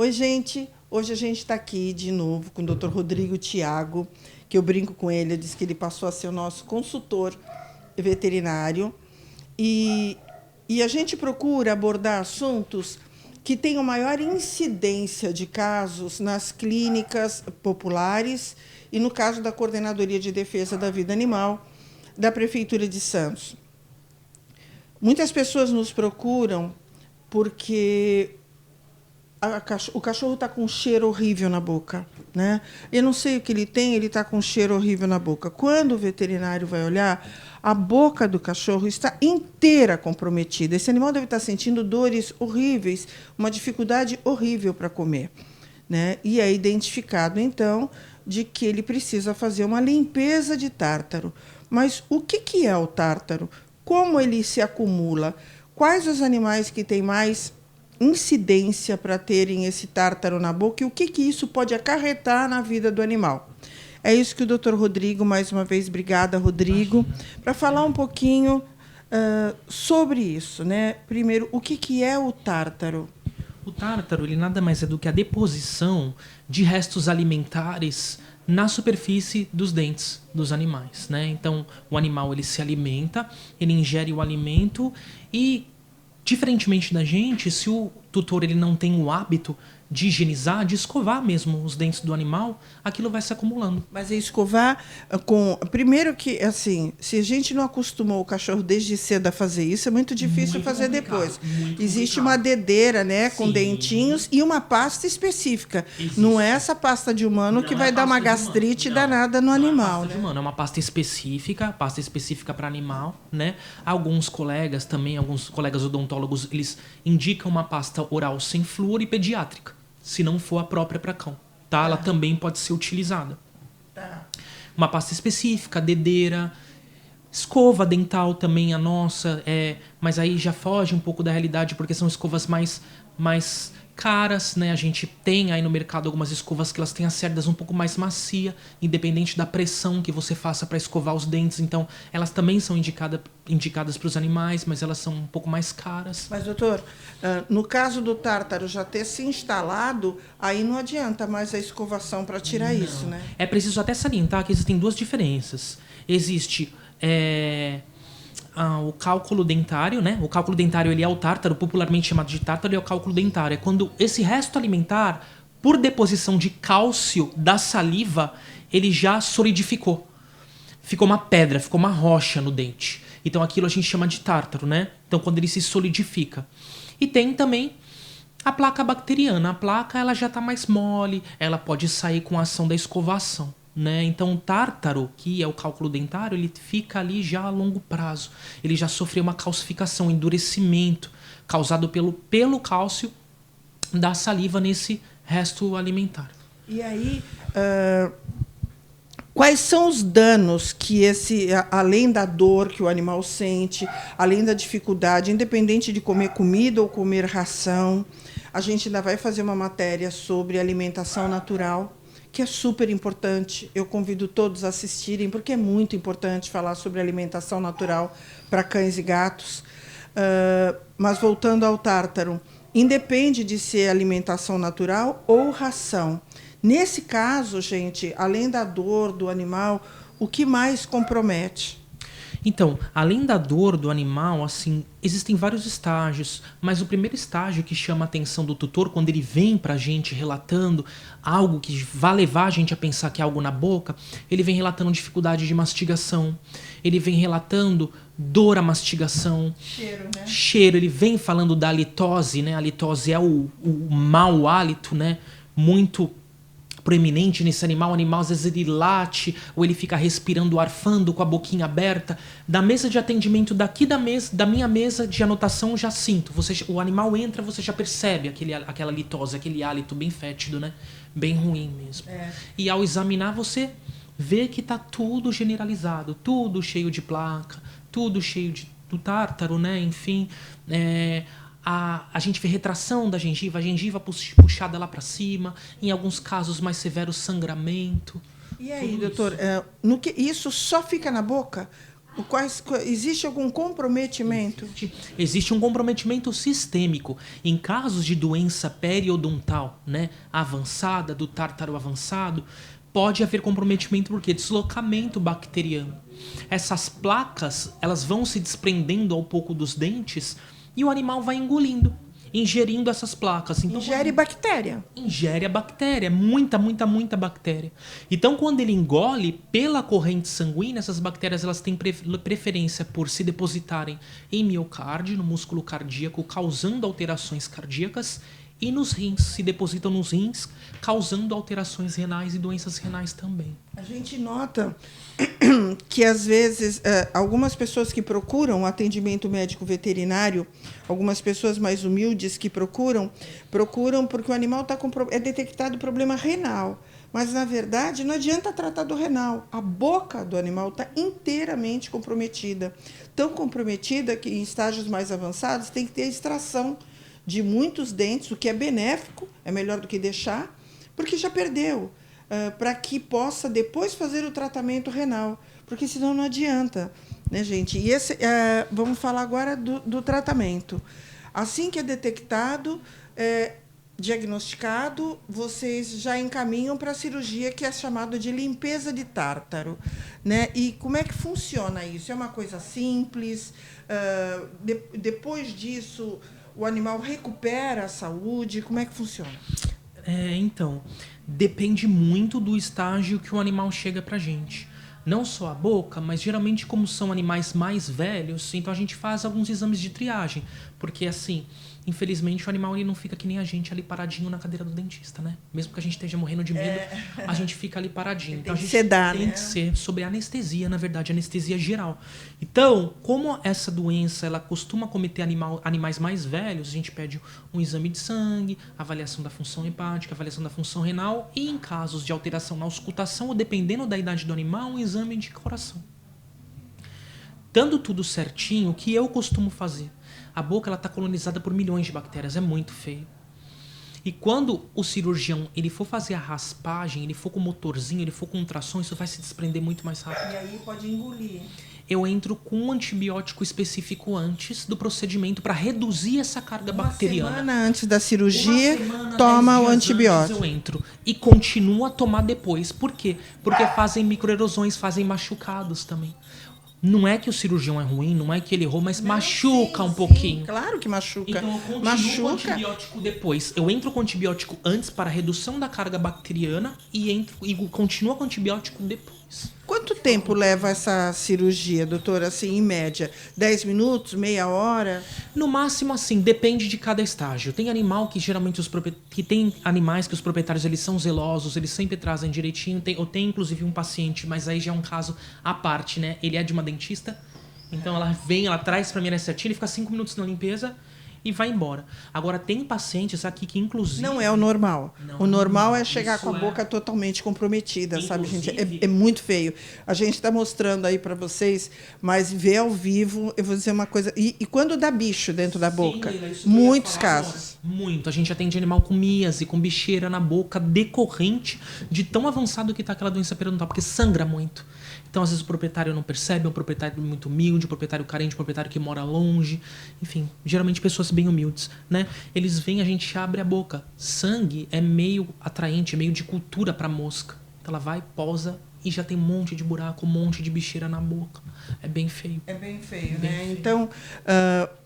Oi, gente. Hoje a gente está aqui de novo com o Dr. Rodrigo Thiago, que eu brinco com ele, eu disse que ele passou a ser o nosso consultor veterinário. E a gente procura abordar assuntos que tenham maior incidência de casos nas clínicas populares e no caso da Coordenadoria de Defesa da Vida Animal da Prefeitura de Santos. Muitas pessoas nos procuram porque o cachorro está com um cheiro horrível na boca, né? Eu não sei o que ele tem, ele está com um cheiro horrível na boca. Quando o veterinário vai olhar, a boca do cachorro está inteira comprometida. Esse animal deve estar sentindo dores horríveis, uma dificuldade horrível para comer, né? E é identificado, então, de que ele precisa fazer uma limpeza de tártaro. Mas o que é o tártaro? Como ele se acumula? Quais os animais que têm mais incidência para terem esse tártaro na boca e o que isso pode acarretar na vida do animal? É isso que o Dr. Rodrigo, mais uma vez, obrigada, Rodrigo, para falar um pouquinho sobre isso, né? Primeiro, o que é o tártaro? O tártaro, ele nada mais é do que a deposição de restos alimentares na superfície dos dentes dos animais, né? Então, o animal ele se alimenta, ele ingere o alimento e, diferentemente da gente, se o tutor ele não tem o hábito de higienizar, de escovar mesmo os dentes do animal, aquilo vai se acumulando. Mas é escovar com... Primeiro que, assim, se a gente não acostumou o cachorro desde cedo a fazer isso, é muito difícil Muito fazer complicado, depois. muito Existe complicado. uma dedeira, né, com Sim. dentinhos e uma pasta específica. Existe. Não é essa pasta de humano Não que é vai a dar uma pasta de gastrite humano. Não, danada no não animal, é pasta de né? humano, é uma pasta específica para animal, né? Alguns colegas também, alguns colegas odontólogos, eles indicam uma pasta oral sem flúor e pediátrica, se não for a própria para cão, tá? Ela também pode ser utilizada. Tá. Uma pasta específica, dedeira, escova dental também a nossa, mas aí já foge um pouco da realidade porque são escovas mais caras, né? A gente tem aí no mercado algumas escovas que elas têm as cerdas um pouco mais macia, independente da pressão que você faça para escovar os dentes. Então, elas também são indicadas para os animais, mas elas são um pouco mais caras. Mas, doutor, no caso do tártaro já ter se instalado, aí não adianta mais a escovação para tirar isso, né? É preciso até salientar que existem duas diferenças. Existe o cálculo dentário, né? O cálculo dentário ele é o tártaro, popularmente chamado de tártaro, é o cálculo dentário. É quando esse resto alimentar, por deposição de cálcio da saliva, ele já solidificou. Ficou uma pedra, ficou uma rocha no dente. Então aquilo a gente chama de tártaro, né? Então quando ele se solidifica. E tem também a placa bacteriana. A placa ela já está mais mole, ela pode sair com a ação da escovação, né? Então o tártaro, que é o cálculo dentário, ele fica ali já a longo prazo. Ele já sofreu uma calcificação, um endurecimento causado pelo cálcio da saliva nesse resto alimentar. E aí, quais são os danos que além da dor que o animal sente, além da dificuldade, independente de comer comida ou comer ração, a gente ainda vai fazer uma matéria sobre alimentação natural, que é super importante. Eu convido todos a assistirem, porque é muito importante falar sobre alimentação natural para cães e gatos. Mas, voltando ao tártaro, independe de ser alimentação natural ou ração. Nesse caso, gente, além da dor do animal, o que mais compromete? Então, além da dor do animal, assim, existem vários estágios, mas o primeiro estágio que chama a atenção do tutor, quando ele vem pra gente relatando algo que vai levar a gente a pensar que é algo na boca, ele vem relatando dificuldade de mastigação, ele vem relatando dor à mastigação, Cheiro, né? Cheiro, ele vem falando da halitose, né? A halitose é o mau hálito, né? Muito proeminente nesse animal. O animal às vezes ele late ou ele fica respirando, arfando com a boquinha aberta. Da mesa de atendimento daqui da minha mesa de anotação já sinto. O animal entra, você já percebe aquela litose, aquele hálito bem fétido, né? Bem ruim mesmo. E ao examinar você vê que tá tudo generalizado, tudo cheio de placa, tudo cheio do tártaro, né? Enfim, a gente vê retração da gengiva, a gengiva puxada lá para cima, em alguns casos mais severos, sangramento. E aí, doutor, isso só fica na boca? Existe algum comprometimento? Existe um comprometimento sistêmico. Em casos de doença periodontal, né, avançada, do tártaro avançado, pode haver comprometimento porque deslocamento bacteriano. Essas placas, elas vão se desprendendo ao pouco dos dentes e o animal vai engolindo, ingerindo essas placas. Então, Ingere bactéria. ingere a bactéria, muita bactéria. Então, quando ele engole, pela corrente sanguínea, essas bactérias elas têm preferência por se depositarem em miocárdio, no músculo cardíaco, causando alterações cardíacas, e nos rins, se depositam nos rins, causando alterações renais e doenças renais também. A gente nota que, às vezes, algumas pessoas que procuram atendimento médico veterinário, algumas pessoas mais humildes que procuram porque o animal é detectado problema renal. Mas, na verdade, não adianta tratar do renal. A boca do animal está inteiramente comprometida. Tão comprometida que, em estágios mais avançados, tem que ter a extração de muitos dentes, o que é benéfico, é melhor do que deixar, porque já perdeu, para que possa depois fazer o tratamento renal, porque senão não adianta, né, gente? E vamos falar agora do tratamento. Assim que é detectado, diagnosticado, vocês já encaminham para a cirurgia que é chamada de limpeza de tártaro, né? E como é que funciona isso? É uma coisa simples? Depois disso, o animal recupera a saúde? Como é que funciona? Então, depende muito do estágio que o animal chega pra gente. Não só a boca, mas geralmente como são animais mais velhos, então a gente faz alguns exames de triagem. Porque assim, infelizmente o animal ele não fica que nem a gente ali paradinho na cadeira do dentista, né? Mesmo que a gente esteja morrendo de medo, a gente fica ali paradinho. Então a gente tem que ser sobre anestesia, na verdade, anestesia geral. Então, como essa doença ela costuma cometer animais mais velhos, a gente pede um exame de sangue, avaliação da função hepática, avaliação da função renal e, em casos de alteração na auscultação, ou dependendo da idade do animal, um exame de coração. Dando tudo certinho, o que eu costumo fazer? A boca está colonizada por milhões de bactérias, é muito feio. E quando o cirurgião ele for fazer a raspagem, ele for com motorzinho, ele for com ultrassom, isso vai se desprender muito mais rápido. E aí pode engolir. Eu entro com um antibiótico específico antes do procedimento para reduzir essa carga bacteriana. Uma semana antes da cirurgia, toma o antibiótico. Eu entro e continuo a tomar depois. Por quê? Porque fazem microerosões, fazem machucados também. Não é que o cirurgião é ruim, não é que ele errou, mas machuca um pouquinho. Claro que machuca. Então eu continuo com o antibiótico depois. Eu entro com o antibiótico antes para redução da carga bacteriana e continuo com o antibiótico depois. Quanto tempo leva essa cirurgia, doutora? Assim, em média, 10 minutos, meia hora? No máximo, assim, depende de cada estágio. Tem animal que geralmente tem animais que os proprietários eles são zelosos, eles sempre trazem direitinho. Eu tenho inclusive um paciente, mas aí já é um caso à parte, né? Ele é de uma dentista, então ela traz pra mim certinho, ele fica 5 minutos na limpeza e vai embora. Agora, tem pacientes aqui que, inclusive... Não é o normal. O normal é chegar com a boca totalmente comprometida, inclusive, sabe, gente? É muito feio. A gente está mostrando aí para vocês, mas ver ao vivo, eu vou dizer uma coisa... E quando dá bicho dentro da boca? Muitos casos. Muito. A gente atende animal com miase, com bicheira na boca, decorrente de tão avançado que está aquela doença periodontal, porque sangra muito. Então, às vezes, o proprietário não percebe, é um proprietário muito humilde, um proprietário carente, um proprietário que mora longe. Enfim, geralmente pessoas bem humildes, né? Eles vêm, a gente abre a boca. Sangue é meio atraente, é meio de cultura para mosca. Então, ela vai, posa e já tem um monte de buraco, um monte de bicheira na boca. É bem feio. É bem feio, né? Feio. Então,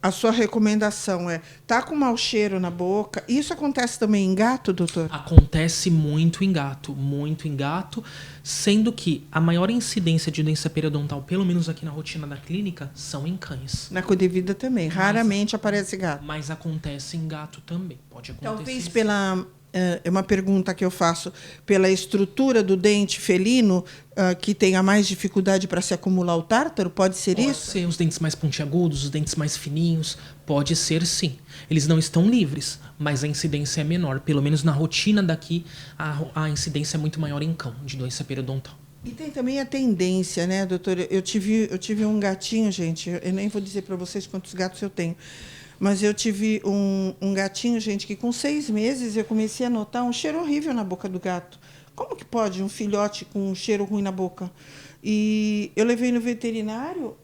a sua recomendação é tá com mau cheiro na boca. Isso acontece também em gato, doutor? Acontece muito em gato, sendo que a maior incidência de doença periodontal, pelo menos aqui na rotina da clínica, são em cães. Na Codevida também. Raramente aparece gato. Mas acontece em gato também. Pode acontecer. Talvez é uma pergunta que eu faço, pela estrutura do dente felino, que tenha mais dificuldade para se acumular o tártaro? Pode ser isso? Pode ser os dentes mais pontiagudos, os dentes mais fininhos. Pode ser, sim. Eles não estão livres, mas a incidência é menor. Pelo menos na rotina daqui, a incidência é muito maior em cão, de doença periodontal. E tem também a tendência, né, doutora? Eu tive um gatinho, gente, eu nem vou dizer para vocês quantos gatos eu tenho, mas eu tive um gatinho, gente, que com 6 meses eu comecei a notar um cheiro horrível na boca do gato. Como que pode um filhote com um cheiro ruim na boca? E eu levei no veterinário,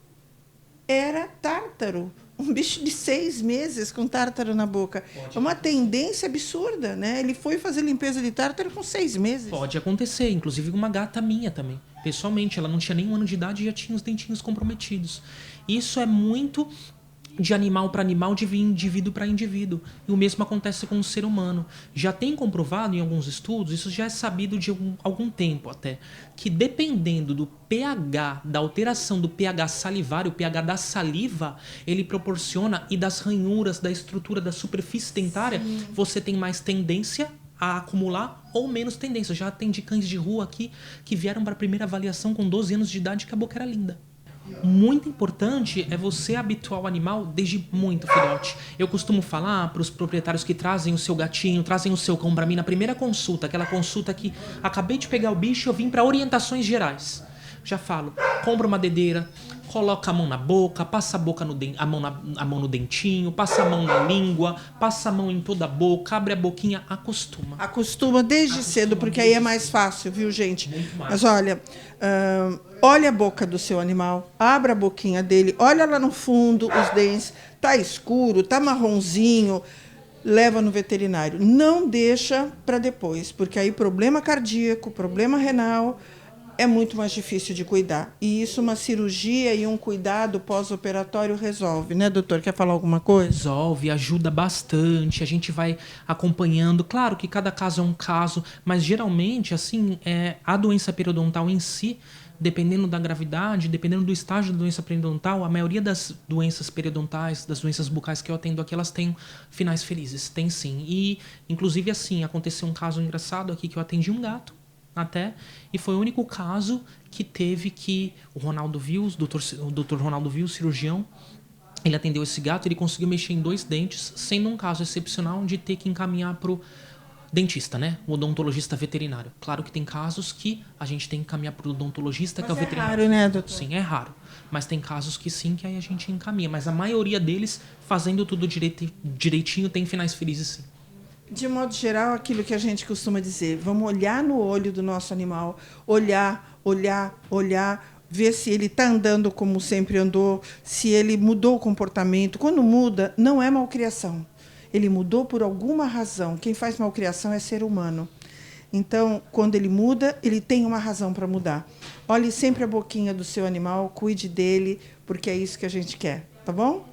era tártaro. Um bicho de 6 meses com tártaro na boca. É uma tendência absurda, né? Ele foi fazer limpeza de tártaro com 6 meses. Pode acontecer, inclusive uma gata minha também. Pessoalmente, ela não tinha nem 1 ano de idade e já tinha os dentinhos comprometidos. Isso é muito de animal para animal, de indivíduo para indivíduo. E o mesmo acontece com o ser humano. Já tem comprovado em alguns estudos, isso já é sabido de algum tempo até, que dependendo do pH, da alteração do pH salivário, o pH da saliva, ele proporciona, e das ranhuras, da estrutura da superfície dentária, sim, você tem mais tendência a acumular ou menos tendência. Já atendi cães de rua aqui que vieram para a primeira avaliação com 12 anos de idade que a boca era linda. Muito importante é você habituar o animal desde muito filhote. Eu costumo falar para os proprietários que trazem o seu gatinho, trazem o seu cão para mim na primeira consulta, aquela consulta que acabei de pegar o bicho e eu vim para orientações gerais. Já falo, compra uma dedeira, coloca a mão na boca, passa a mão no dentinho, passa a mão na língua, passa a mão em toda a boca, abre a boquinha, acostuma. Acostuma desde cedo, porque aí é mais fácil, viu, gente? Mas olha, olha a boca do seu animal, abra a boquinha dele, olha lá no fundo os dentes, tá escuro, tá marronzinho, leva no veterinário. Não deixa para depois, porque aí problema cardíaco, problema renal, é muito mais difícil de cuidar. E isso uma cirurgia e um cuidado pós-operatório resolve, né, doutor? Quer falar alguma coisa? Resolve, ajuda bastante, a gente vai acompanhando. Claro que cada caso é um caso, mas geralmente, assim, a doença periodontal em si, dependendo da gravidade, dependendo do estágio da doença periodontal, a maioria das doenças periodontais, das doenças bucais que eu atendo aqui, elas têm finais felizes, tem sim. E, inclusive, assim, aconteceu um caso engraçado aqui que eu atendi um gato, até, e foi o único caso que teve que o Ronaldo Vius, o Dr. Ronaldo Vius, cirurgião, ele atendeu esse gato, ele conseguiu mexer em 2 dentes, sendo um caso excepcional de ter que encaminhar para o dentista, né? O odontologista veterinário. Claro que tem casos que a gente tem que encaminhar para o odontologista, que é o veterinário. É raro, né, doutor? Sim, é raro. Mas tem casos que sim, que aí a gente encaminha. Mas a maioria deles, fazendo tudo direitinho, tem finais felizes sim. De modo geral, aquilo que a gente costuma dizer, vamos olhar no olho do nosso animal, olhar, ver se ele está andando como sempre andou, se ele mudou o comportamento. Quando muda, não é malcriação. Ele mudou por alguma razão. Quem faz malcriação é ser humano. Então, quando ele muda, ele tem uma razão para mudar. Olhe sempre a boquinha do seu animal, cuide dele, porque é isso que a gente quer, tá bom?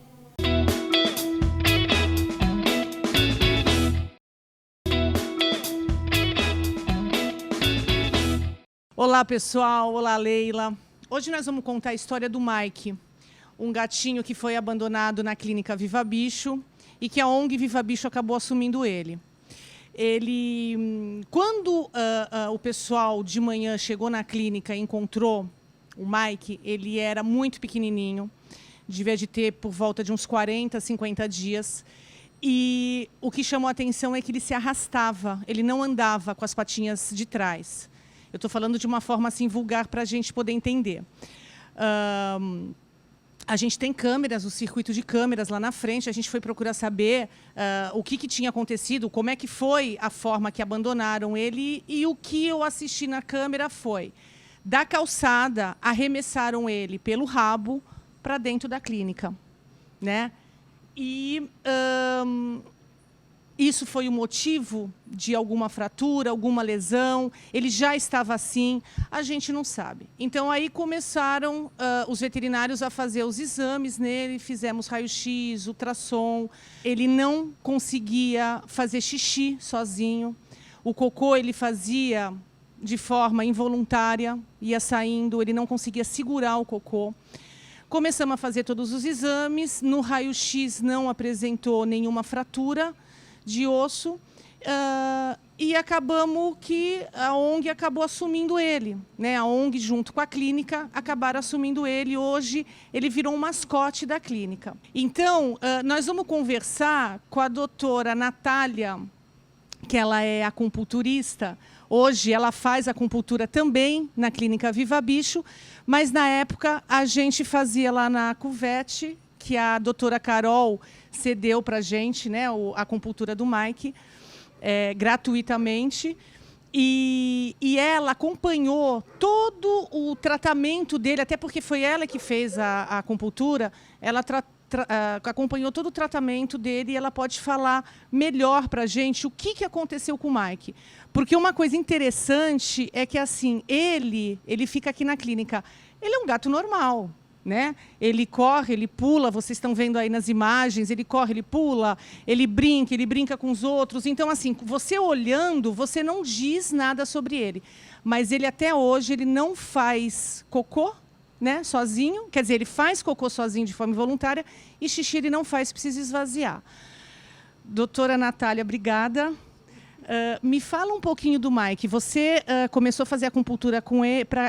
Olá, pessoal. Olá, Leila. Hoje nós vamos contar a história do Mike, um gatinho que foi abandonado na clínica Viva Bicho e que a ONG Viva Bicho acabou assumindo ele. Quando o pessoal de manhã chegou na clínica e encontrou o Mike, ele era muito pequenininho, devia de ter por volta de uns 40, 50 dias. E o que chamou a atenção é que ele se arrastava, ele não andava com as patinhas de trás. Eu estou falando de uma forma assim vulgar para a gente poder entender. A gente tem câmeras, o circuito de câmeras lá na frente. A gente foi procurar saber o que tinha acontecido, como é que foi a forma que abandonaram ele. E o que eu assisti na câmera foi, da calçada, arremessaram ele pelo rabo para dentro da clínica, né? E isso foi o motivo de alguma fratura, alguma lesão? Ele já estava assim? A gente não sabe. Então, aí começaram os veterinários a fazer os exames nele, fizemos raio-x, ultrassom. Ele não conseguia fazer xixi sozinho. O cocô ele fazia de forma involuntária, ia saindo, ele não conseguia segurar o cocô. Começamos a fazer todos os exames. No raio-x não apresentou nenhuma fratura de osso, e acabamos que a ONG acabou assumindo ele, né? A ONG, junto com a clínica, acabaram assumindo ele. Hoje, ele virou um mascote da clínica. Então, nós vamos conversar com a doutora Natália, que ela é acupunturista. Hoje, ela faz acupuntura também na clínica Viva Bicho, mas, na época, a gente fazia lá na Cuvete, que a doutora Carol cedeu para a gente, né, a acupuntura do Mike, gratuitamente. E ela acompanhou todo o tratamento dele, até porque foi ela que fez a acupuntura, ela acompanhou todo o tratamento dele e ela pode falar melhor para a gente o que aconteceu com o Mike. Porque uma coisa interessante é que assim, ele fica aqui na clínica. Ele é um gato normal, né? Ele corre, ele pula, vocês estão vendo aí nas imagens, ele corre, ele pula, ele brinca com os outros. Então, assim, você olhando, você não diz nada sobre ele. Mas ele, até hoje, ele não faz cocô, né, sozinho. Quer dizer, ele faz cocô sozinho de forma involuntária e xixi ele não faz, precisa esvaziar. Doutora Natália, obrigada. Me fala um pouquinho do Mike. Você começou a fazer acupuntura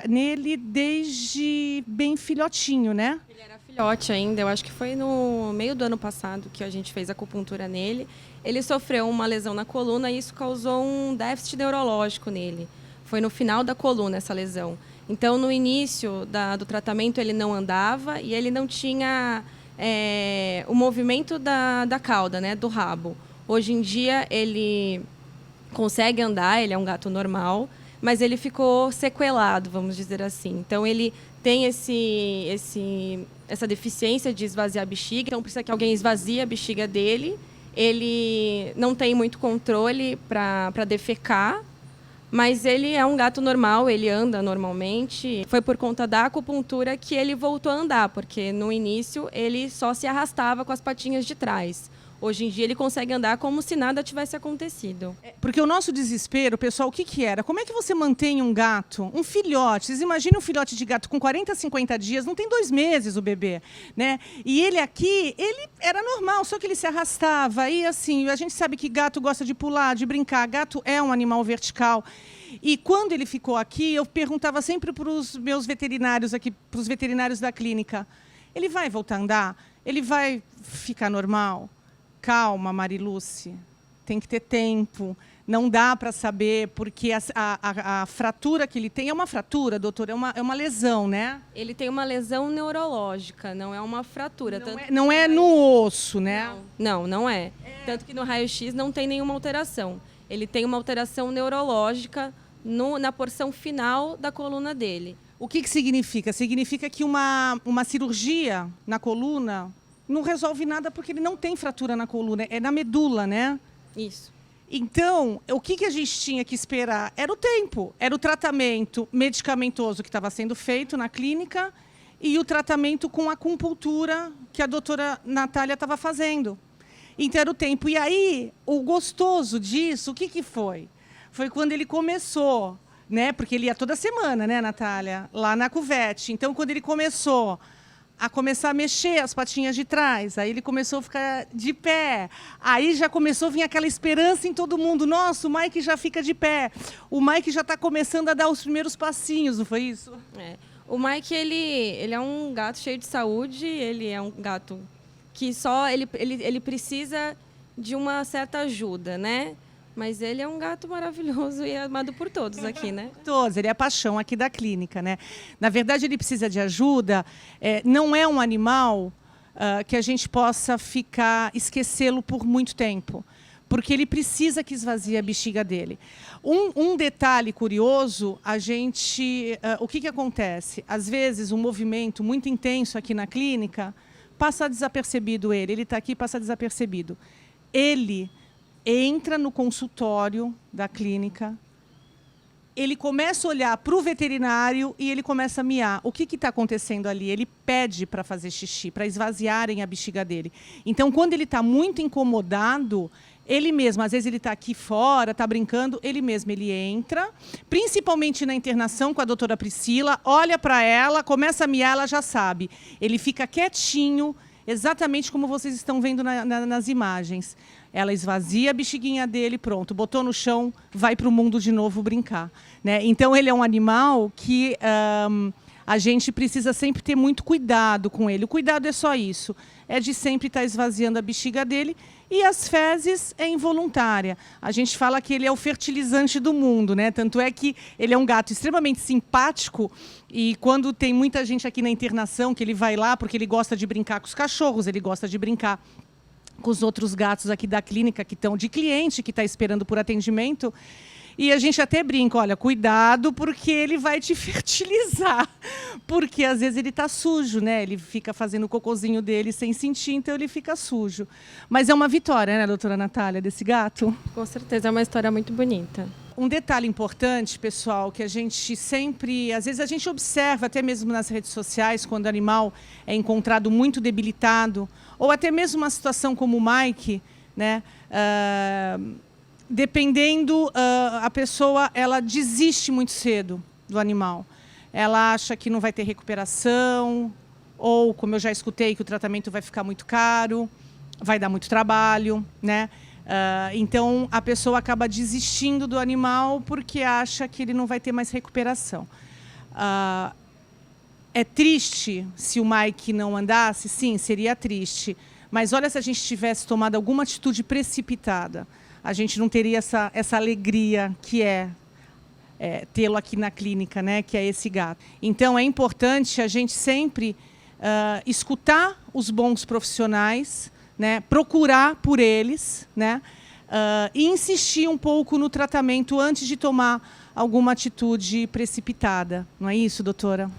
nele desde bem filhotinho, né? Ele era filhote ainda. Eu acho que foi no meio do ano passado que a gente fez acupuntura nele. Ele sofreu uma lesão na coluna e isso causou um déficit neurológico nele. Foi no final da coluna essa lesão. Então, no início do tratamento, ele não andava e ele não tinha o movimento da cauda, né, do rabo. Hoje em dia, ele consegue andar, ele é um gato normal, mas ele ficou sequelado, vamos dizer assim. Então, ele tem essa deficiência de esvaziar a bexiga, então precisa que alguém esvazie a bexiga dele. Ele não tem muito controle para defecar, mas ele é um gato normal, ele anda normalmente. Foi por conta da acupuntura que ele voltou a andar, porque no início ele só se arrastava com as patinhas de trás. Hoje em dia ele consegue andar como se nada tivesse acontecido. Porque o nosso desespero, pessoal, o que era? Como é que você mantém um gato, um filhote? Vocês imaginem um filhote de gato com 40, 50 dias, não tem 2 meses o bebê, né? E ele aqui, ele era normal, só que ele se arrastava. E assim, a gente sabe que gato gosta de pular, de brincar. Gato é um animal vertical. E quando ele ficou aqui, eu perguntava sempre para os meus veterinários aqui, para os veterinários da clínica, ele vai voltar a andar? Ele vai ficar normal? Calma, Mariluce, tem que ter tempo, não dá para saber, porque a fratura que ele tem é uma fratura, doutor, é uma lesão, né? Ele tem uma lesão neurológica, não é uma fratura. Não é no osso, né? Não é. Tanto que no raio-x não tem nenhuma alteração. Ele tem uma alteração neurológica na porção final da coluna dele. O que significa? Significa que uma cirurgia na coluna não resolve nada porque ele não tem fratura na coluna, é na medula, né? Isso. Então, o que a gente tinha que esperar? Era o tempo, era o tratamento medicamentoso que estava sendo feito na clínica e o tratamento com acupuntura que a doutora Natália estava fazendo. Então, era o tempo. E aí, o gostoso disso, o que foi? Foi quando ele começou, né? Porque ele ia toda semana, né, Natália? Lá na cuvete. Então, quando ele começou a mexer as patinhas de trás, aí ele começou a ficar de pé, aí já começou a vir aquela esperança em todo mundo, nossa, o Mike já fica de pé, o Mike já está começando a dar os primeiros passinhos, não foi isso? O Mike, ele é um gato cheio de saúde, ele é um gato que só, ele precisa de uma certa ajuda, né? Mas ele é um gato maravilhoso e amado por todos aqui, né? Todos, ele é a paixão aqui da clínica, né? Na verdade, ele precisa de ajuda. Não é um animal que a gente possa esquecê-lo por muito tempo, porque ele precisa que esvazie a bexiga dele. Um detalhe curioso, o que acontece? Às vezes, um movimento muito intenso aqui na clínica passa desapercebido ele está aqui, passa desapercebido. Ele entra no consultório da clínica, ele começa a olhar para o veterinário e ele começa a miar. O que está acontecendo ali? Ele pede para fazer xixi, para esvaziarem a bexiga dele. Então, quando ele está muito incomodado, ele mesmo, às vezes ele está aqui fora, está brincando, ele entra, principalmente na internação com a doutora Priscila, olha para ela, começa a miar, ela já sabe. Ele fica quietinho, exatamente como vocês estão vendo nas imagens. Ela esvazia a bexiguinha dele, pronto, botou no chão, vai para o mundo de novo brincar, né? Então, ele é um animal que a gente precisa sempre ter muito cuidado com ele. O cuidado é só isso, é de sempre estar esvaziando a bexiga dele. E as fezes é involuntária. A gente fala que ele é o fertilizante do mundo, né? Tanto é que ele é um gato extremamente simpático e quando tem muita gente aqui na internação, que ele vai lá porque ele gosta de brincar com os cachorros, ele gosta de brincar com os outros gatos aqui da clínica, que estão de cliente, que está esperando por atendimento. E a gente até brinca, olha, cuidado porque ele vai te fertilizar. Porque às vezes ele está sujo, né? Ele fica fazendo o cocôzinho dele sem sentir, então ele fica sujo. Mas é uma vitória, né, doutora Natália, desse gato? Com certeza, é uma história muito bonita. Um detalhe importante, pessoal, que a gente sempre, às vezes a gente observa, até mesmo nas redes sociais, quando o animal é encontrado muito debilitado, ou até mesmo uma situação como o Mike, né? Dependendo, a pessoa ela desiste muito cedo do animal. Ela acha que não vai ter recuperação, ou, como eu já escutei, que o tratamento vai ficar muito caro, vai dar muito trabalho, né? Então, a pessoa acaba desistindo do animal porque acha que ele não vai ter mais recuperação. É triste se o Mike não andasse? Sim, seria triste. Mas olha, se a gente tivesse tomado alguma atitude precipitada, a gente não teria essa alegria que é tê-lo aqui na clínica, né? Que é esse gato. Então, é importante a gente sempre escutar os bons profissionais, né? Procurar por eles, né? E insistir um pouco no tratamento antes de tomar alguma atitude precipitada. Não é isso, doutora?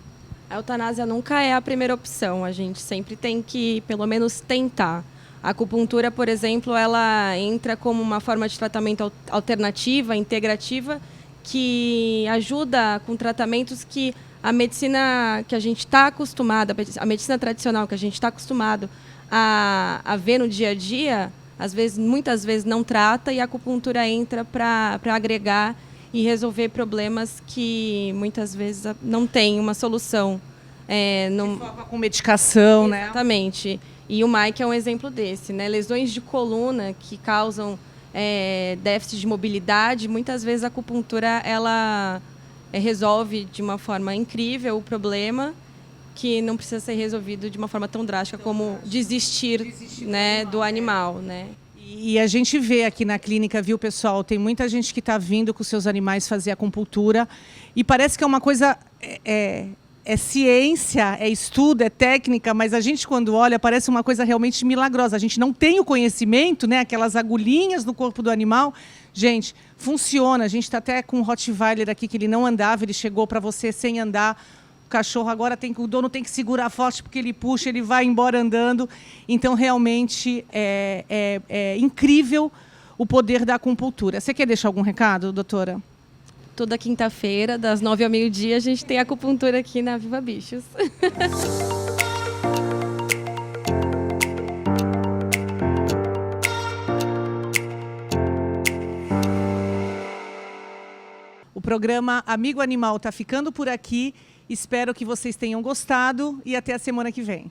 A eutanásia nunca é a primeira opção. A gente sempre tem que, pelo menos, tentar. A acupuntura, por exemplo, ela entra como uma forma de tratamento alternativa, integrativa, que ajuda com tratamentos que a medicina que a gente está acostumado, a medicina tradicional que a gente está acostumado a ver no dia a dia, muitas vezes não trata, e a acupuntura entra para agregar e resolver problemas que muitas vezes não tem uma solução. Com medicação, né? Exatamente. E o Mike é um exemplo desse, né? Lesões de coluna que causam déficit de mobilidade, muitas vezes a acupuntura ela resolve de uma forma incrível o problema, que não precisa ser resolvido de uma forma tão drástica como desistir né, do animal, né? E a gente vê aqui na clínica, viu, pessoal? Tem muita gente que está vindo com seus animais fazer acupuntura e parece que é uma coisa... É ciência, é estudo, é técnica, mas a gente, quando olha, parece uma coisa realmente milagrosa. A gente não tem o conhecimento, né? Aquelas agulhinhas no corpo do animal. Gente, funciona. A gente está até com um Rottweiler aqui que ele não andava, ele chegou para você sem andar. O cachorro agora o dono tem que segurar forte porque ele puxa, ele vai embora andando. Então, realmente, é incrível o poder da acupuntura. Você quer deixar algum recado, doutora? Toda quinta-feira, das 9 ao meio-dia, a gente tem acupuntura aqui na Viva Bichos. O programa Amigo Animal está ficando por aqui. Espero que vocês tenham gostado e até a semana que vem.